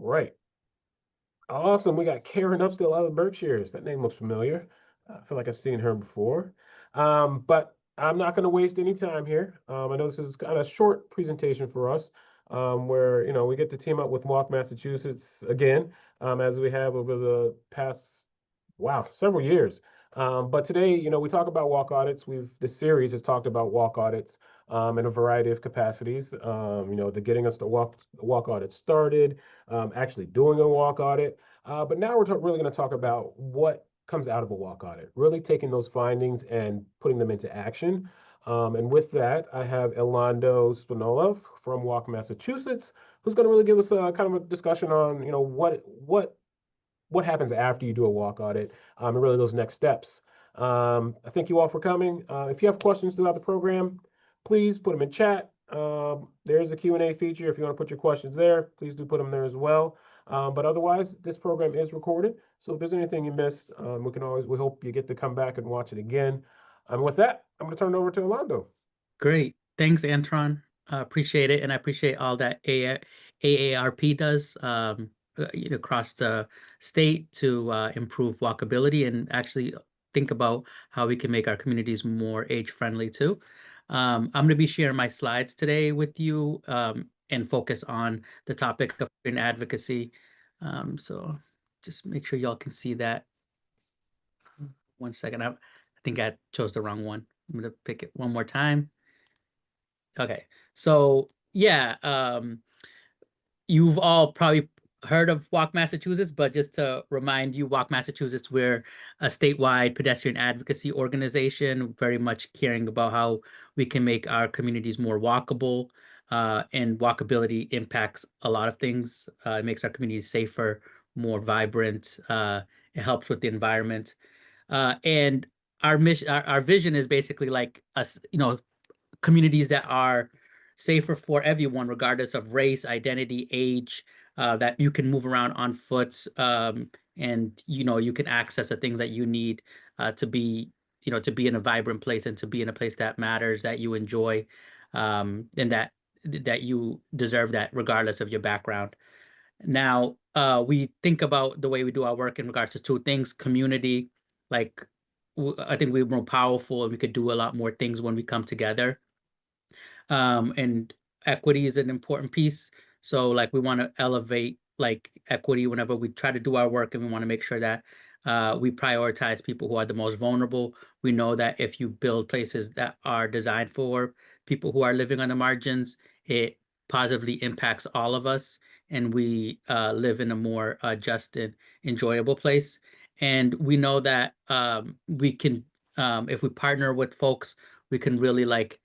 right. Awesome. We got Karen Upstill out of the Berkshires. That name looks familiar. I feel like I've seen her before. But I'm not going to waste any time here. I know this is kind of a short presentation for us, where we get to team up with Walk Massachusetts again, as we have over the past, wow, several years. But today, we talk about walk audits. This series has talked about walk audits in a variety of capacities. The getting us to walk audit started, actually doing a walk audit. But now we're really going to talk about what comes out of a walk audit, really taking those findings and putting them into action. And with that, I have Elando Spinola from Walk Massachusetts, who's going to really give us a kind of a discussion on, what happens after you do a walk audit, and really those next steps. I thank you all for coming. If you have questions throughout the program, please put them in chat. There's a Q&A feature. If you want to put your questions there, please do put them there as well. But otherwise, this program is recorded. So if there's anything you missed, we hope you get to come back and watch it again. With that, I'm going to turn it over to Orlando. Great. Thanks, Antron. Appreciate it. And I appreciate all that AARP does across the state to improve walkability and actually think about how we can make our communities more age-friendly too. I'm going to be sharing my slides today with you and focus on the topic of advocacy. So just make sure y'all can see that. 1 second. I think I chose the wrong one. I'm going to pick it one more time. Okay, so yeah, you've all probably heard of Walk Massachusetts, but just to remind you, Walk Massachusetts, we're a statewide pedestrian advocacy organization, very much caring about how we can make our communities more walkable, and walkability impacts a lot of things. It makes our communities safer, more vibrant. It helps with the environment, and our mission, our vision is basically like us, communities that are safer for everyone, regardless of race, identity, age, that you can move around on foot, and you can access the things that you need to be in a vibrant place and to be in a place that matters, that you enjoy, and that you deserve that regardless of your background. Now, we think about the way we do our work in regards to two things: community, like I think we're more powerful and we could do a lot more things when we come together. And equity is an important piece. So like we want to elevate like equity whenever we try to do our work, and we want to make sure that we prioritize people who are the most vulnerable. We know that if you build places that are designed for people who are living on the margins, it positively impacts all of us, and we live in a more just and enjoyable place. And we know that we can, if we partner with folks, we can really like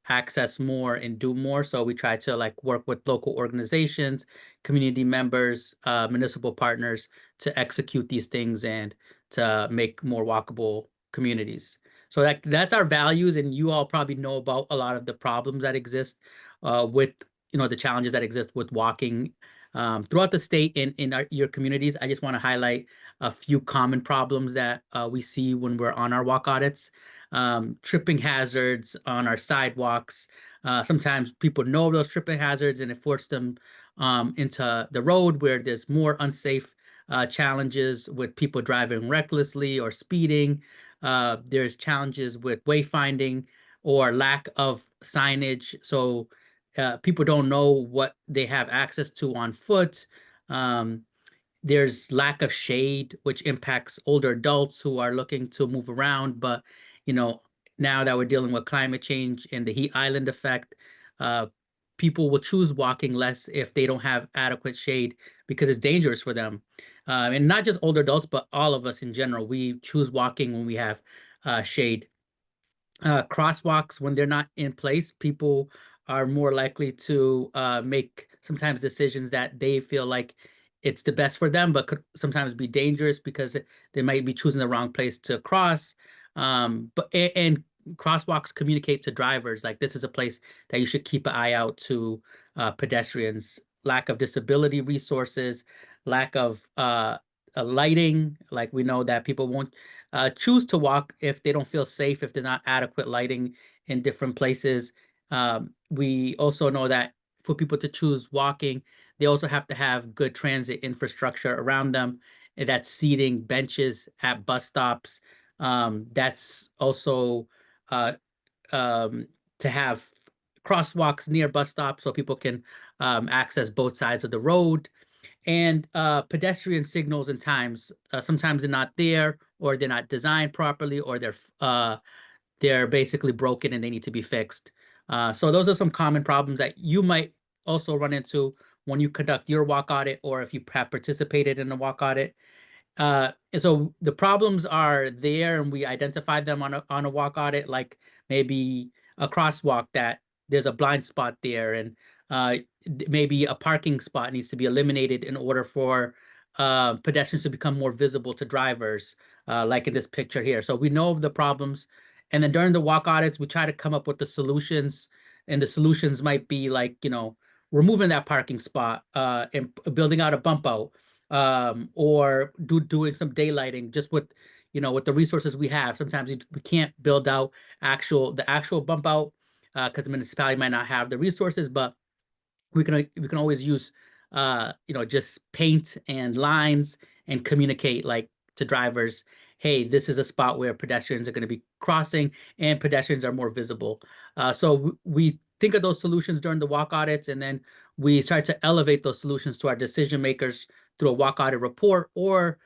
access more and do more. So we try to like work with local organizations, community members, municipal partners to execute these things and to make more walkable communities. So that's our values, and you all probably know about a lot of the problems that exist with the challenges that exist with walking throughout the state and in your communities. I just want to highlight a few common problems that we see when we're on our walk audits. Tripping hazards on our sidewalks. Sometimes people know those tripping hazards and it forces them into the road where there's more unsafe challenges with people driving recklessly or speeding. There's challenges with wayfinding or lack of signage. So people don't know what they have access to on foot. There's lack of shade, which impacts older adults who are looking to move around. But, now that we're dealing with climate change and the heat island effect, people will choose walking less if they don't have adequate shade because it's dangerous for them. And not just older adults, but all of us in general. We choose walking when we have shade. Crosswalks, when they're not in place, people are more likely to make sometimes decisions that they feel like it's the best for them, but could sometimes be dangerous because they might be choosing the wrong place to cross. And crosswalks communicate to drivers like this is a place that you should keep an eye out to pedestrians. Lack of disability resources, lack of lighting. Like we know that people won't choose to walk if they don't feel safe, if there's not adequate lighting in different places. We also know that for people to choose walking, they also have to have good transit infrastructure around them. And that's seating, benches at bus stops. That's also uh, um, to have crosswalks near bus stops so people can access both sides of the road. And pedestrian signals and times, sometimes they're not there, or they're not designed properly, or they're basically broken and they need to be fixed. So those are some common problems that you might also run into when you conduct your walk audit, or if you have participated in a walk audit. And so the problems are there, and we identify them on a walk audit, like maybe a crosswalk that there's a blind spot there, and uh, maybe a parking spot needs to be eliminated in order for pedestrians to become more visible to drivers, like in this picture here. So we know of the problems, and then during the walk audits, we try to come up with the solutions, and the solutions might be like, removing that parking spot, and building out a bump out, or doing some daylighting just with, with the resources we have. Sometimes we can't build out the actual bump out because the municipality might not have the resources, but we can always use just paint and lines and communicate, like, to drivers, hey, this is a spot where pedestrians are going to be crossing and pedestrians are more visible. So we think of those solutions during the walk audits, and then we try to elevate those solutions to our decision makers through a walk audit report, or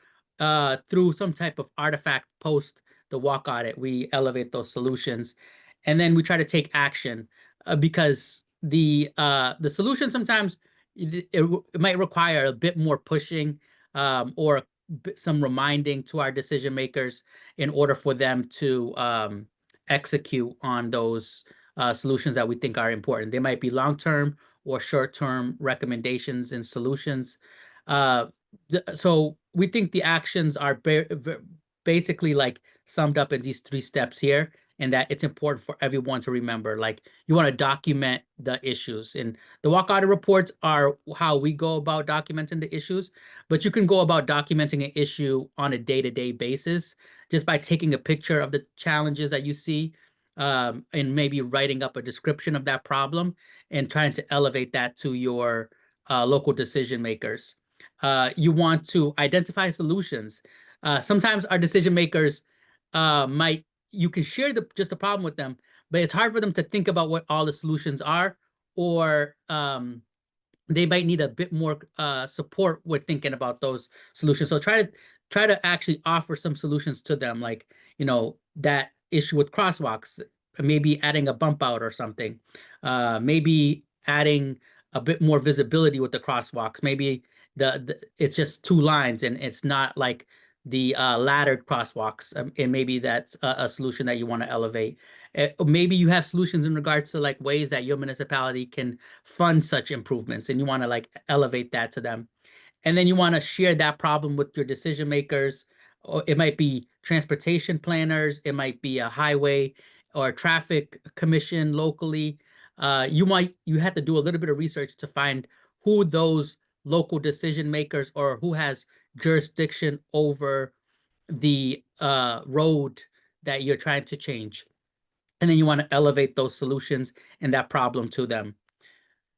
through some type of artifact post the walk audit. We elevate those solutions, and then we try to take action, because the solution sometimes it might require a bit more pushing, or some reminding to our decision makers in order for them to execute on those solutions that we think are important. They might be long-term or short-term recommendations and solutions. Uh, so we think the actions are basically like summed up in these 3 steps here, and that it's important for everyone to remember. Like, you want to document the issues, and the walk audit reports are how we go about documenting the issues, but you can go about documenting an issue on a day-to-day basis just by taking a picture of the challenges that you see, and maybe writing up a description of that problem and trying to elevate that to your local decision makers. You want to identify solutions. Sometimes our decision makers might you can share just the problem with them, but it's hard for them to think about what all the solutions are, or they might need a bit more support with thinking about those solutions. So try to actually offer some solutions to them, like, that issue with crosswalks, maybe adding a bump out or something, maybe adding a bit more visibility with the crosswalks. Maybe it's just 2 lines and it's not like the laddered crosswalks, and maybe that's a solution that you want to elevate. Maybe you have solutions in regards to like ways that your municipality can fund such improvements, and you want to like elevate that to them. And then you want to share that problem with your decision makers. Or it might be transportation planners, it might be a highway or traffic commission locally. You have to do a little bit of research to find who those local decision makers, or who has jurisdiction over the road that you're trying to change. And then you want to elevate those solutions and that problem to them.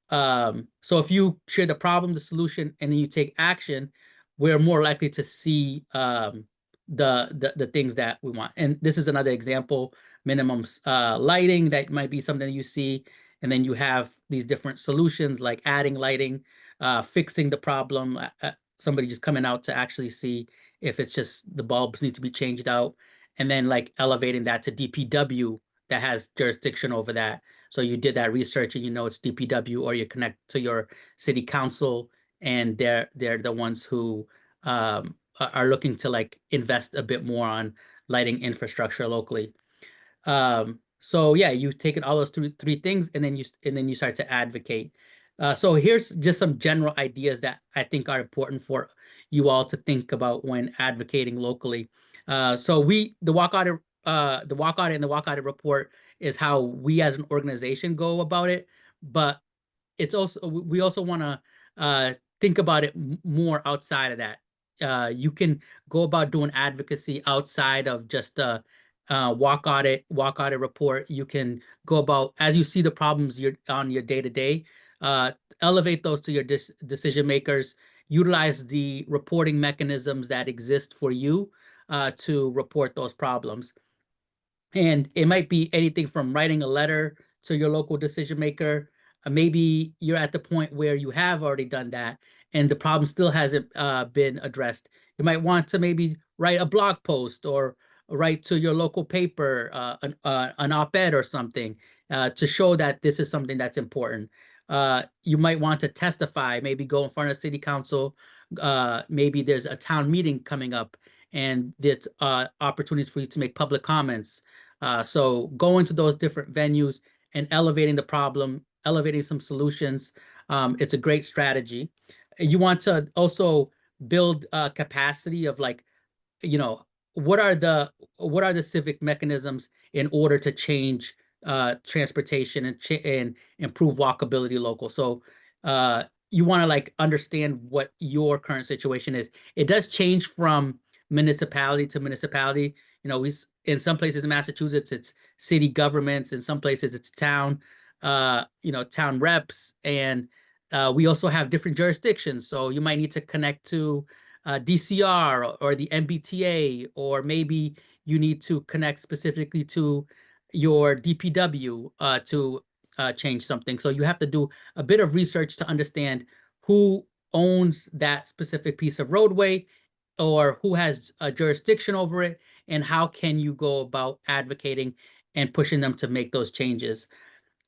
So if you share the problem, the solution, and then you take action, we're more likely to see the things that we want. And this is another example: minimum lighting. That might be something you see, and then you have these different solutions like adding lighting, fixing the problem, somebody just coming out to actually see if it's just the bulbs need to be changed out, and then like elevating that to DPW that has jurisdiction over that. So you did that research and it's DPW, or you connect to your city council, and they're the ones who are looking to like invest a bit more on lighting infrastructure locally. So yeah, you've taken all those three things, and then you start to advocate. So here's just some general ideas that I think are important for you all to think about when advocating locally. So the walk audit, and the walk audit report is how we as an organization go about it, but we also want to think about it more outside of that. You can go about doing advocacy outside of just the walk audit report. You can go about, as you see the problems on your day to day, uh, elevate those to your decision makers, utilize the reporting mechanisms that exist for you to report those problems. And it might be anything from writing a letter to your local decision maker. Maybe you're at the point where you have already done that and the problem still hasn't been addressed. You might want to maybe write a blog post or write to your local paper an op-ed or something to show that this is something that's important. You might want to testify, maybe go in front of city council. Maybe there's a town meeting coming up and there's opportunities for you to make public comments. So going to those different venues and elevating the problem, elevating some solutions, it's a great strategy. You want to also build capacity of like, you know, what are the civic mechanisms in order to change transportation and improve walkability local. So you want to like understand what your current situation is. It does change from municipality to municipality. You know, we in some places in Massachusetts it's city governments, in some places it's town, town reps, and we also have different jurisdictions. So you might need to connect to DCR or the MBTA, or maybe you need to connect specifically to your DPW to change something. So you have to do a bit of research to understand who owns that specific piece of roadway or who has a jurisdiction over it, and how can you go about advocating and pushing them to make those changes.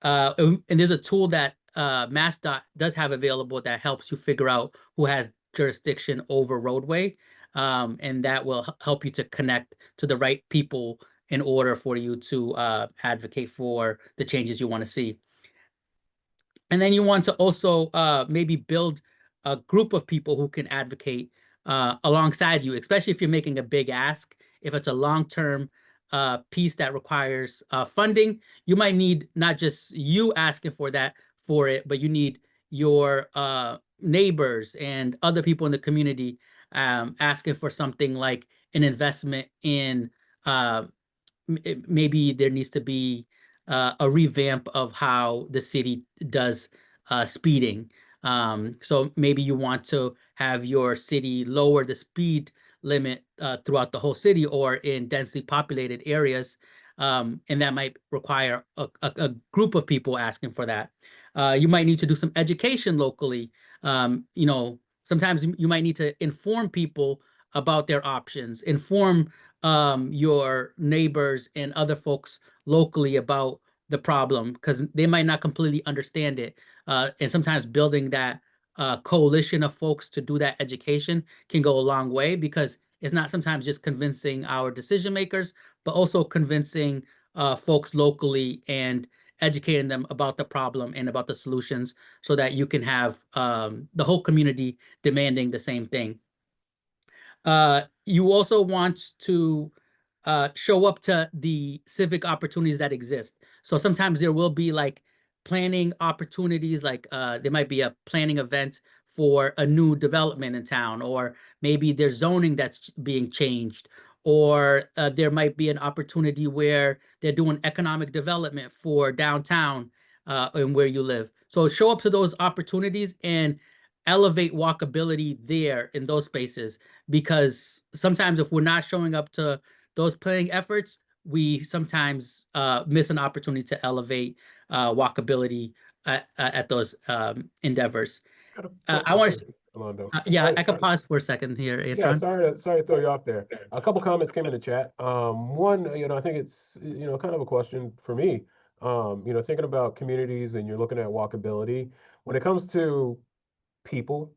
And there's a tool that MassDOT does have available that helps you figure out who has jurisdiction over roadway, and that will help you to connect to the right people in order for you to advocate for the changes you want to see. And then you want to also maybe build a group of people who can advocate alongside you, especially if you're making a big ask. If it's a long-term piece that requires funding, you might need not just you asking for it, but you need your neighbors and other people in the community asking for something like an investment in uh, maybe there needs to be a revamp of how the city does speeding. So maybe you want to have your city lower the speed limit throughout the whole city or in densely populated areas. And that might require a group of people asking for that. You might need to do some education locally. Sometimes you might need to inform people about their options, inform your neighbors and other folks locally about the problem because they might not completely understand it. And sometimes building that coalition of folks to do that education can go a long way, because it's not sometimes just convincing our decision makers, but also convincing folks locally and educating them about the problem and about the solutions so that you can have the whole community demanding the same thing. You also want to show up to the civic opportunities that exist. So sometimes there will be like planning opportunities, like there might be a planning event for a new development in town, or maybe there's zoning that's being changed, or there might be an opportunity where they're doing economic development for downtown and where you live. So show up to those opportunities and elevate walkability there in those spaces, because sometimes if we're not showing up to those planning efforts, we sometimes miss an opportunity to elevate walkability at those endeavors. Got a I want to, question, Armando. yeah, Sorry, I could sorry. pause for a second here, Yeah, Antron. sorry to throw you off there. A couple comments came in the chat. One, I think it's, kind of a question for me. Thinking about communities and you're looking at walkability, when it comes to people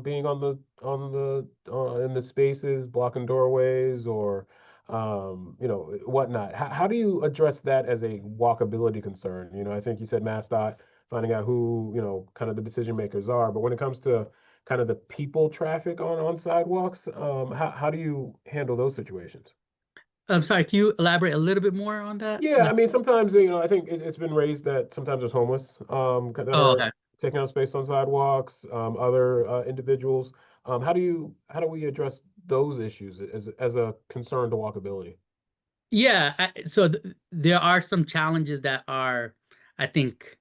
being in the spaces, blocking doorways or whatnot. How do you address that as a walkability concern? I think you said MassDOT, finding out who, kind of the decision makers are, but when it comes to kind of the people traffic on sidewalks, how do you handle those situations? I'm sorry, can you elaborate a little bit more on that? Yeah, I mean, sometimes, I think it's been raised that sometimes there's homeless that Oh, are okay. taking up space on sidewalks, other individuals. How do we address those issues as a concern to walkability? Yeah, so there are some challenges that are, I think,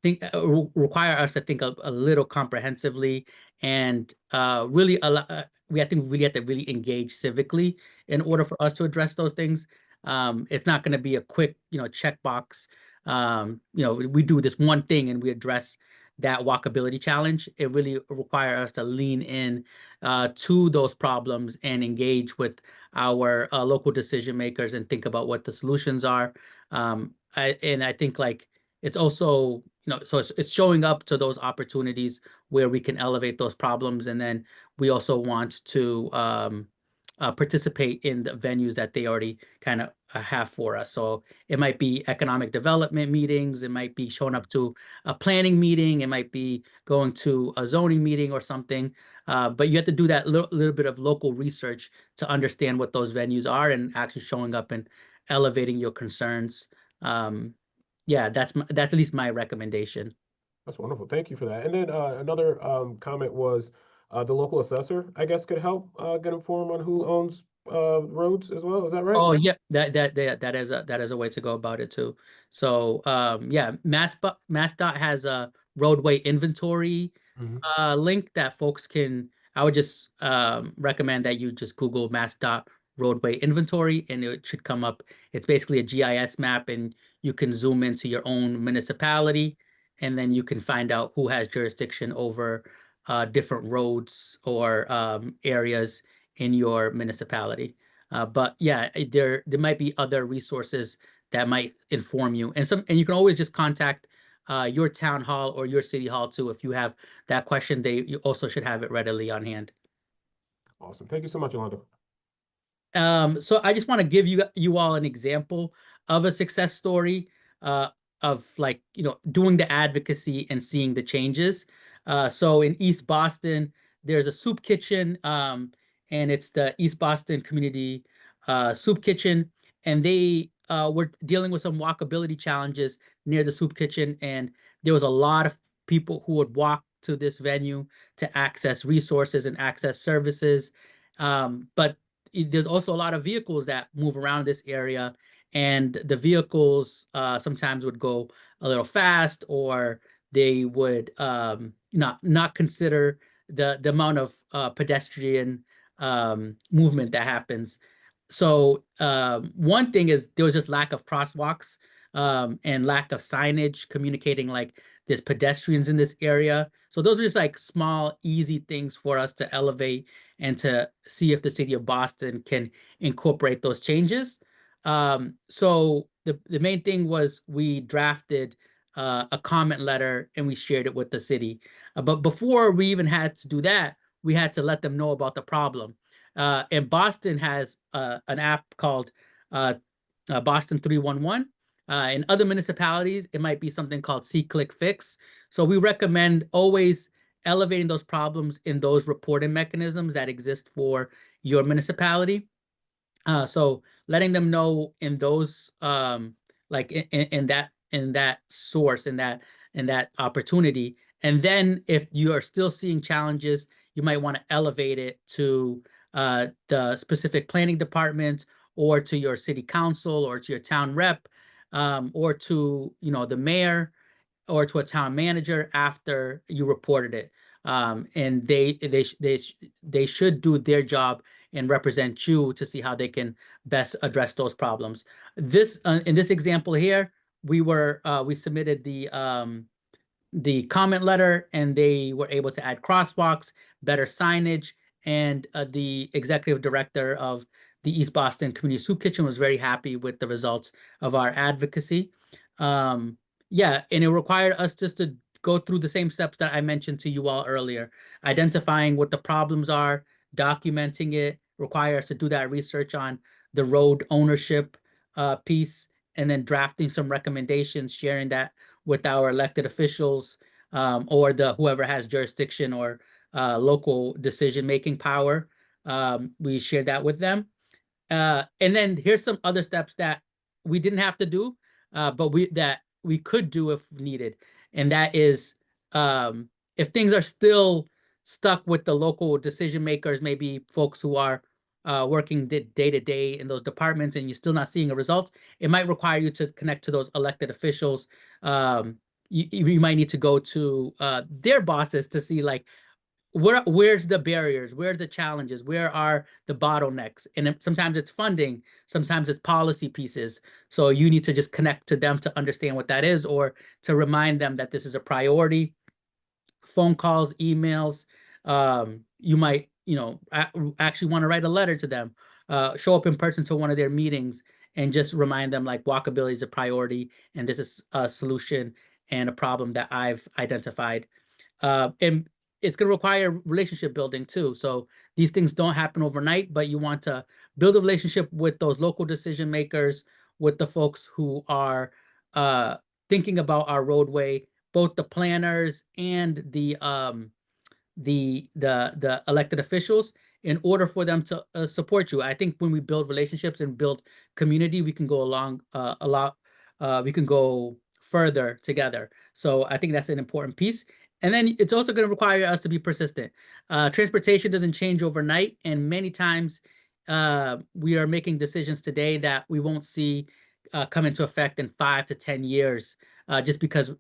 require us to think a little comprehensively and really we I think really have to really engage civically in order for us to address those things. It's not going to be a quick, checkbox. We do this one thing and we address that walkability challenge. It really requires us to lean in to those problems and engage with our local decision makers and think about what the solutions are. And I think like it's also, so it's showing up to those opportunities where we can elevate those problems. And then we also want to participate in the venues that they already kind of have for us. So it might be economic development meetings, it might be showing up to a planning meeting, it might be going to a zoning meeting or something. But you have to do that little bit of local research to understand what those venues are and actually showing up and elevating your concerns. Um, yeah, that's at least my recommendation. That's wonderful. Thank you for that. And then another comment was the local assessor, I guess, could help get informed on who owns roads as well. Is that right? Oh yeah, that is a way to go about it too. So yeah, MassDOT has a roadway inventory Mhm. link that folks can. I would just recommend that you just Google MassDOT roadway inventory and it should come up. It's basically a GIS map and you can zoom into your own municipality and then you can find out who has jurisdiction over different roads or areas in your municipality. But yeah, there might be other resources that might inform you, and you can always just contact your town hall or your city hall too if you have that question. You also should have it readily on hand. Awesome. Thank you so much, Yolanda. So I just want to give you all an example of a success story uh, of like, doing the advocacy and seeing the changes. So in East Boston, there's a soup kitchen, and it's the East Boston Community Soup Kitchen, and they were dealing with some walkability challenges near the soup kitchen, and there was a lot of people who would walk to this venue to access resources and access services. But there's also a lot of vehicles that move around this area, and the vehicles sometimes would go a little fast, or they would not consider the amount of pedestrian movement that happens. So one thing is there was just lack of crosswalks and lack of signage communicating like there's pedestrians in this area. So those are just like small, easy things for us to elevate and to see if the city of Boston can incorporate those changes. So the main thing was we drafted a comment letter and we shared it with the city. But before we even had to do that, we had to let them know about the problem. And Boston has an app called uh, Boston 311. In other municipalities, it might be something called See Click Fix. So we recommend always elevating those problems in those reporting mechanisms that exist for your municipality. So letting them know in those like in that source in that opportunity. And then if you are still seeing challenges, you might want to elevate it to the specific planning department or to your city council or to your town rep, or to the mayor or to a town manager after you reported it. And they should do their job and represent you to see how they can best address those problems. This in this example here, we submitted the comment letter and they were able to add crosswalks, better signage, and the executive director of the East Boston Community Soup Kitchen was very happy with the results of our advocacy. Yeah, and it required us just to go through the same steps that I mentioned to you all earlier, identifying what the problems are, documenting it, require us to do that research on the road ownership piece, and then drafting some recommendations, sharing that with our elected officials, or the whoever has jurisdiction or local decision-making power. We share that with them. And then here's some other steps that we didn't have to do, but we could do if needed. And that is, if things are still stuck with the local decision makers, maybe folks who are working day to day in those departments, and you're still not seeing a result, it might require you to connect to those elected officials, you might need to go to their bosses to see like where's the barriers, where are the challenges, where are the bottlenecks, and sometimes it's funding, sometimes it's policy pieces. So you need to just connect to them to understand what that is, or to remind them that this is a priority. Phone calls, emails. You might, actually want to write a letter to them, show up in person to one of their meetings, and just remind them like walkability is a priority, and this is a solution and a problem that I've identified. And it's going to require relationship building too. So these things don't happen overnight, but you want to build a relationship with those local decision makers, with the folks who are thinking about our roadway, both the planners and the elected officials, in order for them to support you. I think when we build relationships and build community, we can go along a lot. We can go further together. So I think that's an important piece. And then it's also going to require us to be persistent. Transportation doesn't change overnight, and many times we are making decisions today that we won't see come into effect in 5 to 10 years, just because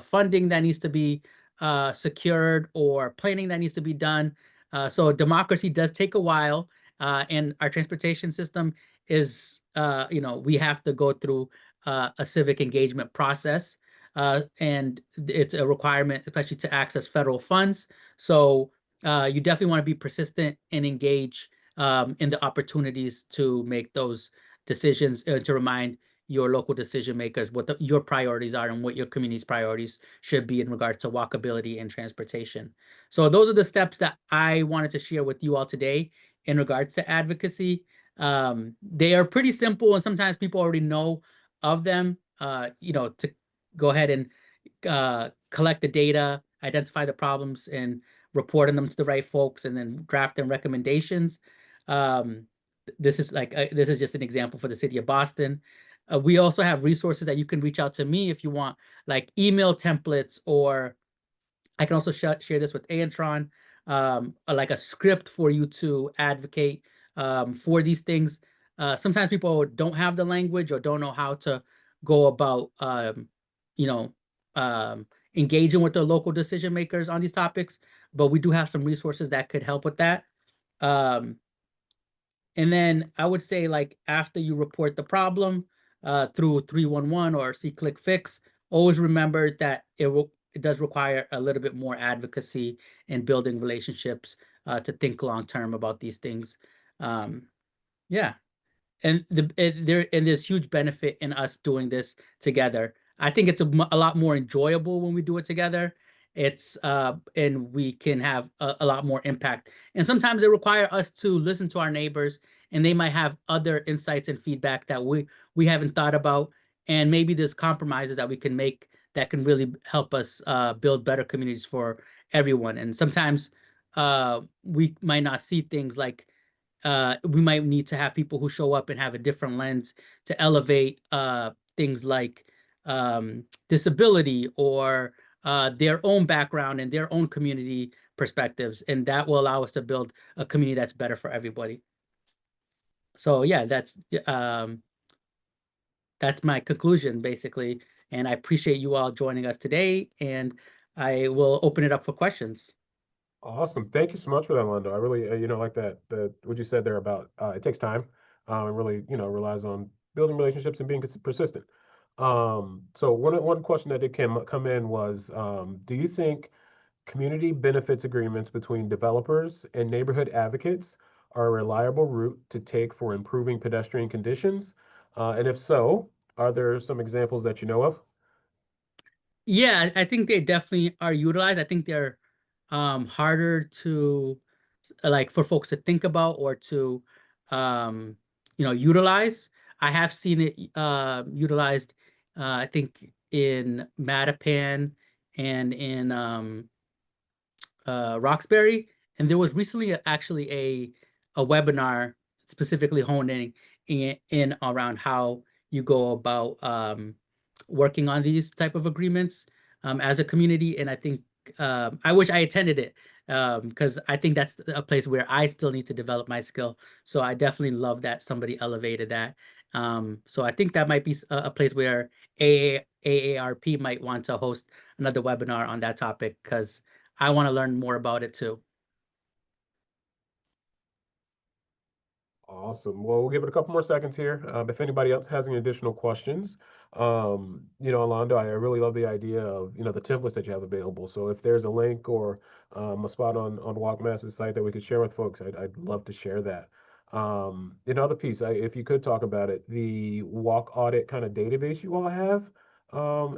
funding that needs to be secured, or planning that needs to be done. So democracy does take a while, and our transportation system is, we have to go through a civic engagement process, and it's a requirement, especially to access federal funds. So you definitely want to be persistent and engage in the opportunities to make those decisions, to remind your local decision makers what your priorities are and what your community's priorities should be in regards to walkability and transportation. So those are the steps that I wanted to share with you all today in regards to advocacy. They are pretty simple, and sometimes people already know of them. To go ahead and collect the data, identify the problems, and reporting them to the right folks, and then drafting recommendations. Um, this is just an example for the city of Boston. We also have resources that you can reach out to me if you want, like email templates, or I can also share this with Antron, like a script for you to advocate for these things. Sometimes people don't have the language or don't know how to go about, you know, um, engaging with the local decision makers on these topics, but we do have some resources that could help with that. Um, and then I would say, like, after you report the problem through 311 or see click fix, always remember that it does require a little bit more advocacy and building relationships to think long term about these things. Um, yeah, and there's huge benefit in us doing this together. I think it's a lot more enjoyable when we do it together. It's and we can have a lot more impact. And sometimes it requires us to listen to our neighbors, and they might have other insights and feedback that we haven't thought about. And maybe there's compromises that we can make that can really help us build better communities for everyone. And sometimes we might not see things like, we might need to have people who show up and have a different lens to elevate things like disability, or their own background and their own community perspectives, and that will allow us to build a community that's better for everybody. So yeah, that's my conclusion basically, and I appreciate you all joining us today, and I will open it up for questions. Awesome. Thank you so much for that, Londo. I really, like that, what you said there about it takes time. It really, relies on building relationships and being persistent. So one question that did come in was, do you think community benefits agreements between developers and neighborhood advocates are a reliable route to take for improving pedestrian conditions? And if so, are there some examples that you know of? Yeah, I think they definitely are utilized. I think they're harder to, like, for folks to think about or to utilize. I have seen it utilized, I think, in Mattapan and in Roxbury, and there was recently actually a webinar specifically honing in around how you go about working on these type of agreements as a community. And I think I wish I attended it, because I think that's a place where I still need to develop my skill. So I definitely love that somebody elevated that. So I think that might be a place where AARP might want to host another webinar on that topic because I want to learn more about it too. Awesome. Well, we'll give it a couple more seconds here. If anybody else has any additional questions, Alonzo, I really love the idea of, the templates that you have available. So if there's a link or a spot on WalkMass's site that we could share with folks, I'd love to share that. Another piece, if you could talk about it, the walk audit kind of database you all have,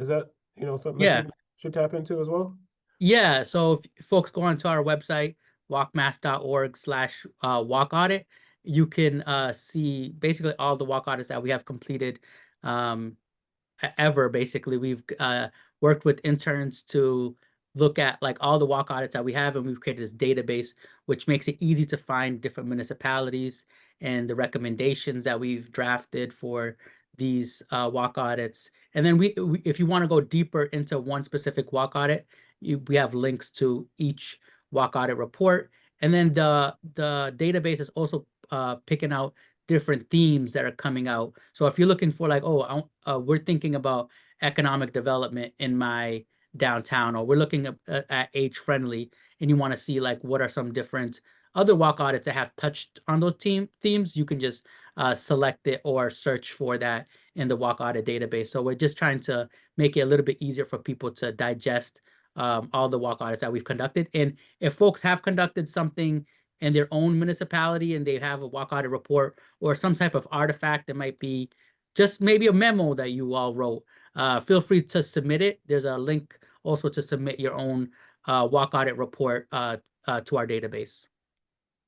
is that, something that Yeah. people should tap into as well? Yeah, so if folks go onto our website, walkmass.org/walk audit, you can see basically all the walk audits that we have completed um, ever. Basically, we've worked with interns to look at like all the walk audits that we have, and we've created this database, which makes it easy to find different municipalities and the recommendations that we've drafted for these walk audits. And then if you want to go deeper into one specific walk audit, we have links to each walk audit report. And then the database is also picking out different themes that are coming out. So if you're looking for like, oh, we're thinking about economic development in my downtown, or we're looking at age friendly, and you want to see like what are some different other walk audits that have touched on those themes, you can just select it or search for that in the walk audit database. So we're just trying to make it a little bit easier for people to digest all the walk audits that we've conducted. And if folks have conducted something in their own municipality and they have a walk audit report or some type of artifact that might be just maybe a memo that you all wrote, feel free to submit it. There's a link also to submit your own walk audit report to our database.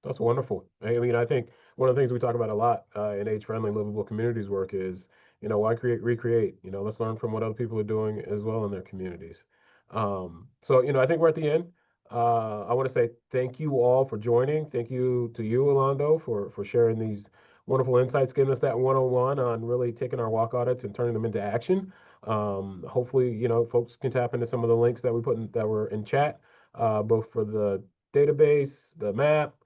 That's wonderful. I mean, I think one of the things we talk about a lot in age-friendly livable communities work is, why recreate? Let's learn from what other people are doing as well in their communities. So, I think we're at the end. I want to say thank you all for joining. Thank you to you, Orlando, for sharing these wonderful insights, giving us that one-on-one on really taking our walk audits and turning them into action. Hopefully, folks can tap into some of the links that we put that were in chat, both for the database, the map,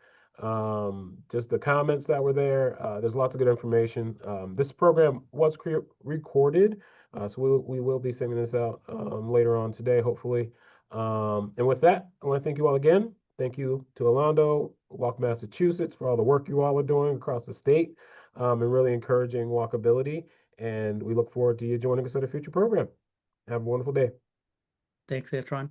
just the comments that were there. There's lots of good information. This program was recorded, so we will be sending this out later on today, hopefully. And with that, I want to thank you all again. Thank you to Orlando, WalkMassachusetts, for all the work you all are doing across the state and really encouraging walkability. And we look forward to you joining us at a future program. Have a wonderful day. Thanks, Antron.